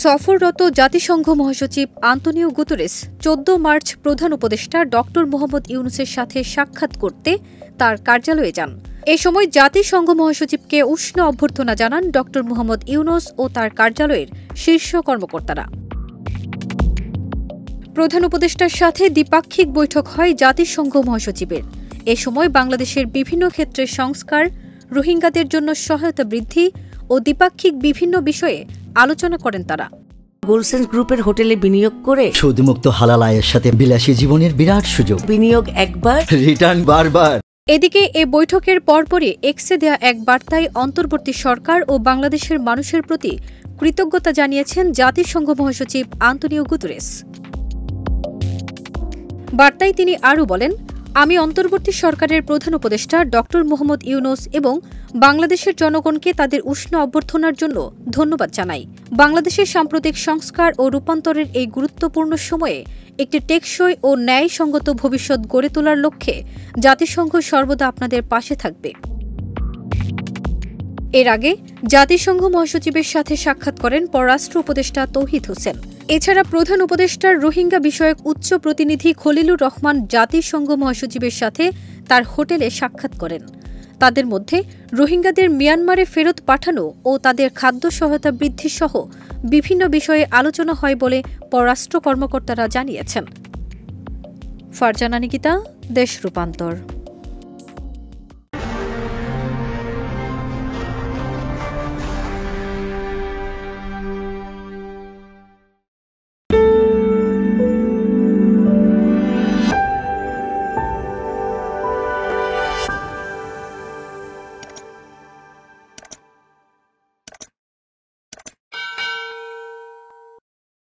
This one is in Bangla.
সফররত জাতিসংঘ মহাসচিব আন্তোনিও গুতেরেস ১৪ মার্চ প্রধান উপদেষ্টা ড মোহাম্মদ ইউনূসের সাথে সাক্ষাৎ করতে তার কার্যালয়ে যান। এ সময় জাতিসংঘ মহাসচিবকে উষ্ণ অভ্যর্থনা জানান ড মোহাম্মদ ইউনূস ও তার কার্যালয়ের শীর্ষ কর্মকর্তারা। প্রধান উপদেষ্টার সাথে দ্বিপাক্ষিক বৈঠক হয় জাতিসংঘ মহাসচিবের। এ সময় বাংলাদেশের বিভিন্ন ক্ষেত্রে সংস্কার, রোহিঙ্গাদের জন্য সহায়তা বৃদ্ধি ও দ্বিপাক্ষিক বিভিন্ন বিষয়ে আলোচনা করেন তারা। গোলসেন্স গ্রুপের হোটেলে বিনিয়োগ করে সুদমুক্ত হালাল আয়ের সাথে বিলাসী জীবনের বিরাট সুযোগ। বিনিয়োগ একবার, রিটার্ন বারবার। এদিকে এ বৈঠকের পরপরই এক্সে দেয়া এক বার্তায় অন্তর্বর্তী সরকার ও বাংলাদেশের মানুষের প্রতি কৃতজ্ঞতা জানিয়েছেন জাতিসংঘ মহাসচিব আন্তোনিও গুতেরেস। বার্তায় তিনি আরও বলেন, আমি অন্তর্বর্তী সরকারের প্রধান উপদেষ্টা ড মোহাম্মদ ইউনূস এবং বাংলাদেশের জনগণকে তাদের উষ্ণ অভ্যর্থনার জন্য ধন্যবাদ জানাই। বাংলাদেশের সাম্প্রতিক সংস্কার ও রূপান্তরের এই গুরুত্বপূর্ণ সময়ে একটি টেকসই ও ন্যায়সঙ্গত ভবিষ্যৎ গড়ে তোলার লক্ষ্যে জাতিসংঘ সর্বদা আপনাদের পাশে থাকবে। এর আগে জাতিসংঘ মহাসচিবের সাথে সাক্ষাৎ করেন পররাষ্ট্র উপদেষ্টা তৌহিদ হোসেন। এছাড়া প্রধান উপদেষ্টার রোহিঙ্গা বিষয়ক উচ্চ প্রতিনিধি খলিলুর রহমান জাতিসংঘ মহাসচিবের সাথে তার হোটেলে সাক্ষাৎ করেন। তাদের মধ্যে রোহিঙ্গাদের মিয়ানমারে ফেরত পাঠানো ও তাদের খাদ্য সহায়তা বৃদ্ধি সহ বিভিন্ন বিষয়ে আলোচনা হয় বলে পররাষ্ট্র কর্মকর্তারা জানিয়েছেন। ফারজানা নিকিতা, দেশ রূপান্তর।